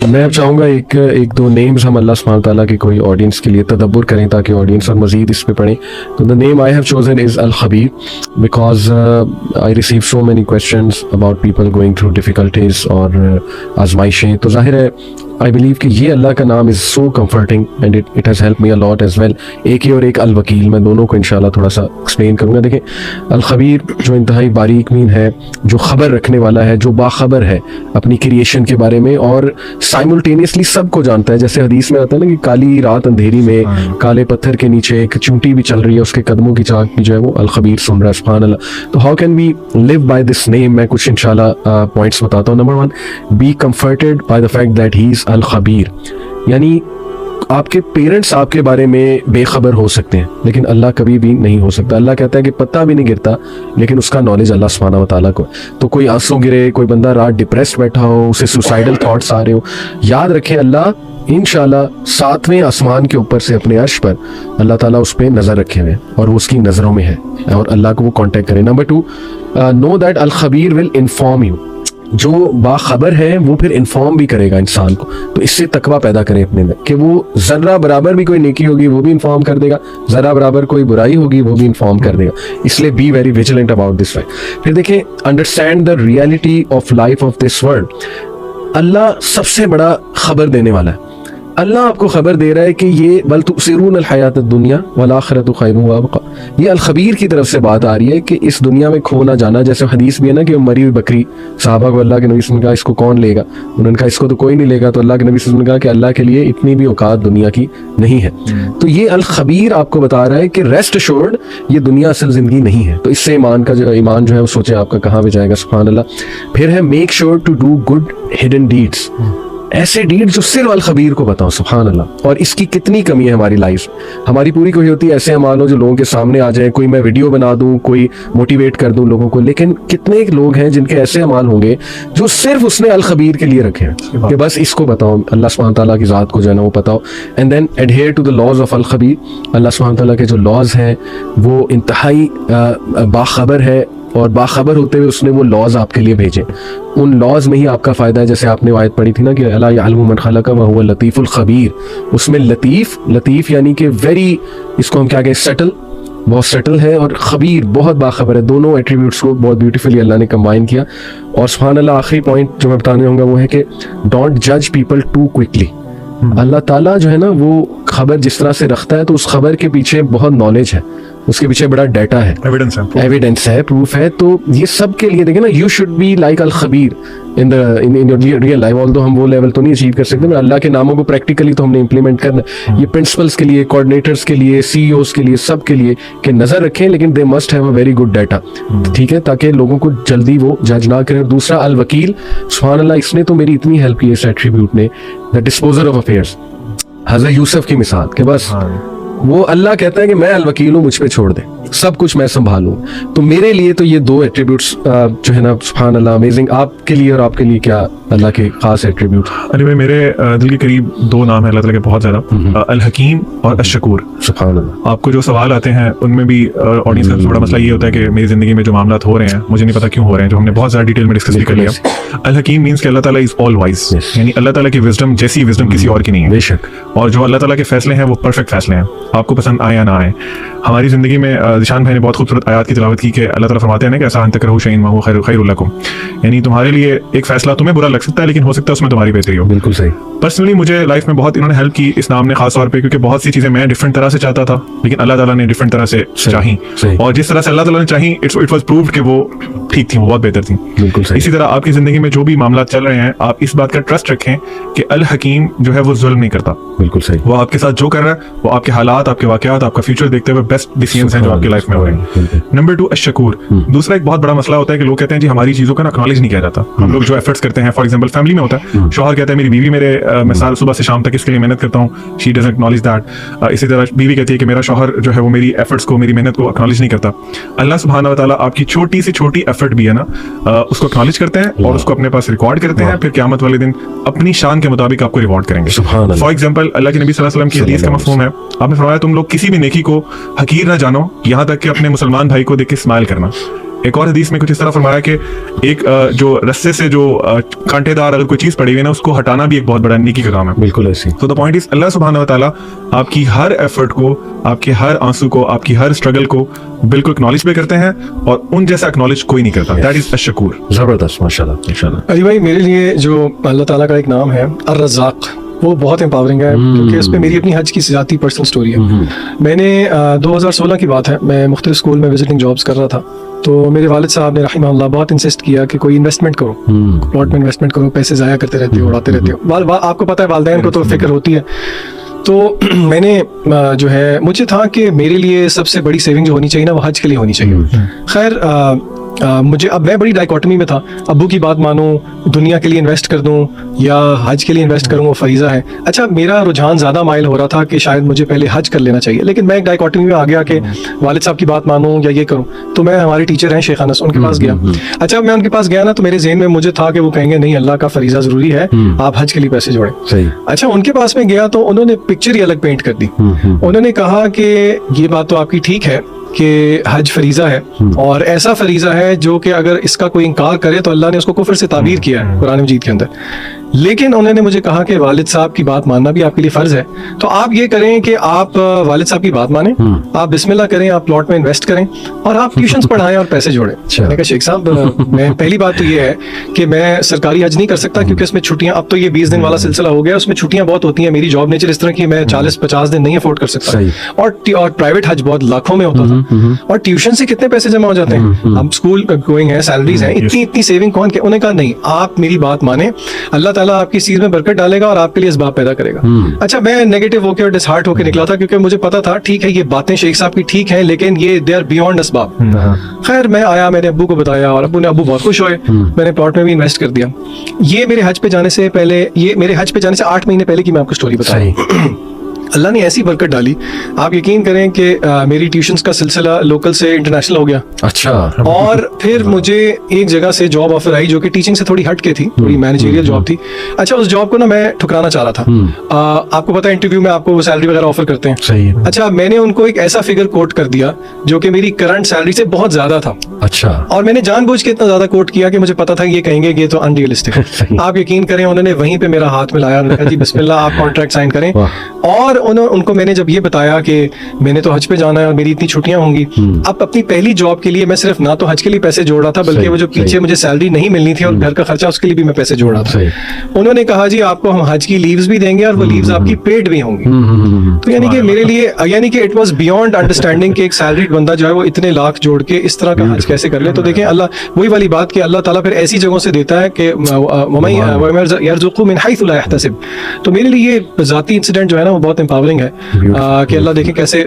میں چاہوں گا ایک دو نیمز ہم اللہ سبحانہ تعالیٰ کی کوئی آڈینس کے لیے تدبر کریں تاکہ آڈینس اور مزید اس پہ پڑھیں. تو the name I have chosen is الخبیر because I receive so many questions about people going through difficulties اور آزمائشیں. تو ظاہر ہے آئی بلیو کہ یہ اللہ کا نام is so comforting and it has help me a lot as well. ایک ہی اور ایک الوکیل، میں دونوں کو انشاءاللہ تھوڑا سا ایکسپلین کروں گا. دیکھیں الخبیر جو انتہائی باریک بین ہے، جو خبر رکھنے والا ہے، جو باخبر ہے اپنی کریشن کے بارے میں اور سائملٹینیسلی سب کو جانتا ہے. جیسے حدیث میں آتا ہے نا کہ کالی رات اندھیری میں کالے پتھر کے نیچے ایک چونٹی بھی چل رہی ہے، اس کے قدموں کی چاک بھی جو ہے وہ الخبیر سن رہا ہے. سبحان اللہ. تو how can we live by this name? میں کچھ انشاءاللہ پوائنٹس بتاتا ہوں. Number 1، be comforted by the fact that he is الخبیر. یعنی آپ کے پیرنٹس آپ کے بارے میں بے خبر ہو سکتے ہیں لیکن اللہ کبھی بھی نہیں ہو سکتا. اللہ کہتا ہے کہ پتہ بھی نہیں گرتا لیکن اس کا نالج اللہ سبحانہ و تعالیٰ کو. تو کوئی آنسو گرے، کوئی بندہ رات ڈپریسڈ بیٹھا ہو، اسے سوسائڈل تھاٹس آ رہے ہو، یاد رکھیں اللہ انشاءاللہ 7ویں آسمان کے اوپر سے اپنے عرش پر اللہ تعالیٰ اس پہ نظر رکھے ہوئے اور وہ اس کی نظروں میں ہے اور اللہ کو وہ کانٹیکٹ کرے. نمبر 2، نو دیٹ الخبیر ول انفارم یو. جو باخبر ہے وہ پھر انفارم بھی کرے گا انسان کو. تو اس سے تقویٰ پیدا کریں اپنے میں کہ وہ ذرہ برابر بھی کوئی نیکی ہوگی وہ بھی انفارم کر دے گا، ذرہ برابر کوئی برائی ہوگی وہ بھی انفارم کر دے گا. اس لیے be very vigilant about this fact. پھر دیکھیں understand the reality of life of this world. اللہ سب سے بڑا خبر دینے والا ہے. اللہ آپ کو خبر دے رہا ہے کہ یہ بل تؤثرون الحیات الدنیا والآخرۃ خیر وابقیٰ. یہ الخبیر کی طرف سے بات آ رہی ہے کہ اس دنیا میں کھو نہ جانا. جیسے حدیث بھی ہے نا کہ مری ہوئی بکری، صحابہ کو اللہ کے نبی صلی اللہ علیہ وسلم نے کہا اس کو کون لے گا؟ انہوں نے کہا اس کو تو کوئی نہیں لے گا. تو اللہ کے نبی صلی اللہ علیہ وسلم نے کہا کہ اللہ کے لیے اتنی بھی اوقات دنیا کی نہیں ہے. تو یہ الخبیر آپ کو بتا رہا ہے کہ ریسٹ ایشورڈ یہ دنیا اصل زندگی نہیں ہے. تو اس سے ایمان جو ہے وہ سوچیں آپ کا کہاں پہ جائے گا. سبحان اللہ. پھر ہے make sure to do good hidden deeds. ایسے ڈیڈ جو صرف الخبیر کو بتاؤ. سبحان اللہ. اور اس کی کتنی کمی ہے ہماری لائف. ہماری پوری کوئی ہوتی ہے ایسے اعمال ہو جو لوگوں کے سامنے آ جائیں، کوئی میں ویڈیو بنا دوں، کوئی موٹیویٹ کر دوں لوگوں کو. لیکن کتنے لوگ ہیں جن کے ایسے اعمال ہوں گے جو صرف اس نے الخبیر کے لیے رکھے ہیں کہ بس اس کو بتاؤ، اللہ سبحانہ تعالیٰ کی ذات کو جو ہے نا وہ بتاؤ. And then adhere to the laws of الخبیر. اللہ سبحانہ تعالیٰ کے جو لاز ہیں وہ انتہائی باخبر ہے اور باخبر ہوتے ہوئے اس نے وہ لاز آپ کے لیے بھیجے. ان لاز میں ہی آپ کا فائدہ ہے. جیسے آپ نے آیت پڑھی تھی نا کہ الا یعلم من خلق وهو اللطیف الخبیر. اس میں لطیف یعنی کہ ویری، اس کو ہم کیا کہیں، سٹل، بہت سٹل ہے، اور خبیر بہت باخبر ہے. دونوں ایٹریبیوٹس کو بہت بیوٹیفلی اللہ نے کمبائن کیا. اور سبحان اللہ آخری پوائنٹ جو میں بتانے ہوں گا وہ ہے کہ ڈونٹ جج پیپل ٹو کوئکلی. اللہ تعالیٰ جو ہے نا وہ خبر جس طرح سے رکھتا ہے تو اس خبر کے پیچھے بہت نالج ہے، اس کے پیچھے بڑا ڈیٹا ہے، ایویڈنس ہے، پروف ہے. تو یہ سب کے لیے دیکھیں نا، یو شوڈ بی لائک الخبیر in your real life. Although ہم وہ لیول تو نہیں اچیو کر سکتے، میں اللہ کے ناموں کو پریکٹیکلی تو ہم نے امپلیمنٹ کرنا ہے. یہ پرنسپلس کے لیے، کوآرڈینیٹرس کے لیے، سی ای اوز کے لیے، سب کے لیے کہ نظر رکھیں لیکن they must have a very good data. ٹھیک ہے، تاکہ لوگوں کو جلدی وہ جج نہ کریں. دوسرا الوکیل. سبحان اللہ، اس نے تو میری اتنی ہیلپ کی اس ایٹریبیوٹ نے، دا ڈسپوزر آف افیئرس. حضرت یوسف کی مثال کہ بس وہ اللہ کہتا ہے کہ میں الوکیل ہوں، مجھ پہ چھوڑ دیں، سب کچھ میں سنبھالوں. تو میرے لیے تو یہ دو ایٹریبیوٹس جو ہے نا سبحان اللہ امیزنگ. آپ کے لیے اور آپ کے لیے کیا اللہ کے خاص ایٹریبیوٹ؟ علی بھائی میرے دل کے قریب دو نام ہیں اللہ تعالیٰ کے بہت زیادہ، الحکیم اور الشکور. سبحان اللہ. آپ کو جو سوال آتے ہیں ان میں بھی آڈینس کا تھوڑا مسئلہ یہ ہوتا ہے کہ میری زندگی میں جو معاملات ہو رہے ہیں مجھے نہیں پتا کیوں ہو رہے ہیں، جو ہم نے بہت زیادہ ڈیٹیل میں ڈسکس بھی کر لیا. الحکیم مینس کہ اللہ تعالیٰ از آل وائز، یعنی اللہ تعالیٰ کی وزڈم جیسی وزڈم کسی اور کی نہیں ہے. بے شک. اور جو اللہ تعالیٰ کے فیصلے ہیں وہ پرفیکٹ فیصلے ہیں، آپ کو پسند آئے یا نہ آئے. ہماری زندگی میں ذیشان بھائی نے بہت خوبصورت آیات کی تلاوت کی کہ اللہ تعالیٰ فرماتے ہیں نا کہ ایسا ان تکرہوا شیئا وہو خیر لکم، یعنی تمہارے لیے ایک فیصلہ تمہیں برا لگ سکتا ہے لیکن ہو سکتا ہے اس میں تمہاری بہتری ہو. بالکل صحیح. پرسنلی مجھے لائف میں بہت انہوں نے ہیلپ کی اس نام نے خاص طور پہ، کیونکہ بہت سی چیزیں میں ڈفرنٹ طرح سے چاہتا تھا لیکن اللہ تعالیٰ نے ڈفرنٹ طرح سے چاہی، اور جس طرح سے اللہ تعالیٰ نے چاہی اٹ واز پرووڈ کہ وہ ٹھیک تھی، وہ بہت بہتر تھی. بالکل صحیح. اسی طرح آپ کی زندگی میں جو بھی معاملات چل رہے ہیں آپ اس بات کا ٹرسٹ رکھیں کہ الحکیم جو ہے وہ ظلم نہیں کرتا. بالکل صحیح. وہ آپ کے ساتھ جو کر رہا ہے وہ آپ کے حالات، آپ کے واقعات، آپ کا فیوچر دیکھتے ہوئے بیسٹ ڈیسیژنز ہیں جو آپ کی لائف میں ہو رہے ہیں. نمبر 2 الشکور. دوسرا ایک بہت بڑا مسئلہ ہوتا ہے کہ لوگ کہتے ہیں جی ہماری چیزوں کا اکنالج نہیں کیا جاتا. ہم لوگ جو ایفرٹس کرتے ہیں، فار ایگزامپل فیملی میں ہوتا ہے، شوہر کہتا ہے میری بیوی میرے میں صبح سے شام تک اس کے لیے محنت کرتا ہوں، شی ڈزنٹ اکنالج دیٹ. اسی طرح بیوی کہتی ہے کہ میرا شوہر جو ہے وہ میری ایفرٹس کو، میری محنت کو اکنالج نہیں کرتا. اللہ سبحانہ و تعالیٰ آپ کی چھوٹی سے چھوٹی ایفرٹ بھی ہے نا اس کو اکنالج کرتے ہیں اور اس کو اپنے پاس ریکارڈ کرتے ہیں، پھر قیامت والے دن اپنی شان کے مطابق آپ کو ریوارڈ کریں گے. فار ایگزامپل اللہ کے نبی صلی اللہ علیہ وسلم کی حدیث کا مفہوم ہے، آپ نے فرمایا تم لوگ کسی بھی نیکی کو حقیر نہ جانو یہاں تک کہ اپنے مسلمان بھائی کو دیکھ کے اسمائل کرنا. ایک اور حدیث میں کچھ اس طرح فرمایا کہ ایک جو رسے سے جو کانٹے دار اگر کوئی چیز پڑی ہوئی ہے نا اس کو ہٹانا بھی ایک بہت بڑا نیکی کا کام ہے. بالکل ایسی. So the point is اللہ سبحانہ و تعالیٰ آپ کی ہر ایفرٹ کو, آپ کے ہر آنسو کو, آپ کی ہر اسٹرگل کو بالکل اکنالج بھی کرتے ہیں, اور ان جیسا اکنالج کوئی نہیں کرتا. دیٹ از الشکور. زبردست, ماشاءاللہ ماشاءاللہ. علی بھائی میرے لیے جو اللہ تعالیٰ کا ایک نام ہے الرزاق, وہ بہت امپاورنگ ہے کیونکہ اس پہ میری اپنی حج کی ذاتی پرسنل سٹوری ہے. میں نے 2016 کی بات ہے, میں مختلف اسکول میں وزٹنگ جابس کر رہا تھا, تو میرے والد صاحب نے رحمہ اللہ بہت انسسٹ کیا کہ کوئی انویسٹمنٹ کرو, پلاٹ میں انویسٹمنٹ کرو, پیسے ضائع کرتے رہتے ہو, اڑاتے رہتے ہو. آپ کو پتہ ہے والدین کو تو فکر ہوتی ہے. تو میں نے جو ہے مجھے تھا کہ میرے لیے سب سے بڑی سیونگ جو ہونی چاہیے نا وہ حج کے لیے ہونی چاہیے. خیر مجھے اب میں بڑی ڈائیکاٹمی میں تھا, ابو کی بات مانوں, دنیا کے لیے انویسٹ کر دوں یا حج کے لیے انویسٹ کروں, وہ فریضہ ہے. اچھا میرا رجحان زیادہ مائل ہو رہا تھا کہ شاید مجھے پہلے حج کر لینا چاہیے, لیکن میں ایک ڈائیکاٹمی میں آ گیا کہ والد صاحب کی بات مانوں یا یہ کروں. تو میں ہمارے ٹیچر ہیں شیخ انس, ان کے پاس گیا. اچھا میں ان کے پاس گیا نا تو میرے ذہن میں مجھے تھا کہ وہ کہیں گے نہیں اللہ کا فریضہ ضروری ہے, آپ حج کے لیے پیسے جوڑیں. اچھا ان کے پاس میں گیا تو انہوں نے پکچر ہی الگ پینٹ کر دی. انہوں نے کہا کہ یہ بات تو آپ کی ٹھیک ہے کہ حج فریضہ ہے, اور ایسا فریضہ ہے جو کہ اگر اس کا کوئی انکار کرے تو اللہ نے اس کو کفر سے تعبیر کیا ہے قرآن مجید کے اندر. لیکن انہوں نے مجھے کہا کہ والد صاحب کی بات ماننا بھی آپ کے لیے فرض ہے, تو آپ یہ کریں کہ آپ والد صاحب کی بات مانیں, آپ بسم اللہ کریں, آپ پلاٹ میں انویسٹ کریں, اور آپ ٹیوشنز پڑھائیں اور پیسے جوڑیں. میں نے کہا شیخ صاحب میں پہلی بات تو یہ ہے کہ میں سرکاری حج نہیں کر سکتا کیونکہ اس میں چھٹیاں, اب تو یہ 20 دن والا سلسلہ ہو گیا, اس میں چھٹیاں بہت ہوتی ہیں. میری جاب نیچر اس طرح کی میں 40-50 دن نہیں افورڈ کر سکتا, اور پرائیویٹ حج بہت لاکھوں میں ہوتا تھا, اور ٹیوشن سے کتنے پیسے جمع ہو جاتے ہیں. اب اسکول گوئنگ ہے, سیلریز ہیں, اتنی سیونگ کون کے. انہوں نے کہا نہیں آپ میری بات مانیں, اللہ تعالیٰ آپ کی چیز میں برکت ڈالے گا اور آپ کے لیے اسباب پیدا کرے گا. اچھا میں نیگیٹو ہو کے اور ڈس ہارٹ ہو کے نکلا تھا کیونکہ مجھے پتا تھا ٹھیک ہے یہ باتیں شیخ صاحب کی ٹھیک ہیں لیکن یہ دے آر بیونڈ اسباب. خیر میں آیا, میں نے ابو کو بتایا اور ابو بہت خوش ہوئے. میں نے پلاٹ میں بھی انویسٹ کر دیا. یہ میرے حج پہ جانے سے پہلے, یہ میرے حج پہ جانے سے 8 مہینے پہلے کی میں آپ کو اسٹوری بتاؤں. اللہ نے ایسی برکت ڈالی, آپ یقین کریں کہ میری ٹیوشنز کا سلسلہ لوکل سے انٹرنیشنل ہو گیا. اچھا. اور پھر مجھے ایک جگہ سے جاب آفر آئی جو کہ ٹیچنگ سے تھوڑی ہٹ کے تھی, تھوڑی مینیجریل جاب تھی. اچھا اس جاب کو نا میں ٹھکرانا چاہ رہا تھا. آپ کو پتا ہے انٹرویو میں آپ کو سیلری وغیرہ آفر کرتے ہیں. صحیح. اچھا میں نے ان کو ایک ایسا فگر کوٹ کر دیا جو کہ میری کرنٹ سیلری سے بہت زیادہ تھا. اچھا. اور میں نے جان بوجھ کے اتنا زیادہ کوٹ کیا کہ مجھے پتا تھا یہ کہیں گے یہ تو ان ریئلسٹک ہے. آپ یقین کریں انہوں نے وہیں پہ میرا ہاتھ ملایا, انہوں نے کہا جی بسم اللہ آپ کانٹریکٹ سائن کریں. اور ان کو میں نے جب یہ بتایا کہ میں نے تو حج پہ جانا ہے اور میری اتنی چھٹیاں ہوں گی, اب اپنی پہلی جاب کے لیے میں صرف نہ تو حج کے لیے پیسے جوڑ رہا تھا بلکہ وہ جو پیچھے مجھے سیلری نہیں ملنی تھی اور گھر کا خرچہ اس کے لیے بھی میں پیسے جوڑ رہا تھا. انہوں نے کہا جی آپ کو ہم حج کی لیوز بھی دیں گے اور وہ لیوز آپ کی پیڈ بھی ہوں گی. تو یعنی کہ میرے لیے یعنی کہ اٹ واز بیونڈ انڈرسٹینڈنگ کہ ایک سیلریڈ بندہ جو ہے وہ اتنے لاکھ جوڑ کے اس طرح کا حج کیسے کر لے. تو دیکھیں اللہ وہی والی بات کہ اللہ تعالیٰ پھر ایسی جگہوں سے دیتا ہے کہ يَرْزُقُ مِنْ حَيْثُ لَا يَحْتَسِبُ. تو میرے لیے یہ ذاتی انسیڈنٹ جو ہے نا وہ بہت امپاورنگ ہے کہ اللہ دیکھیں کیسے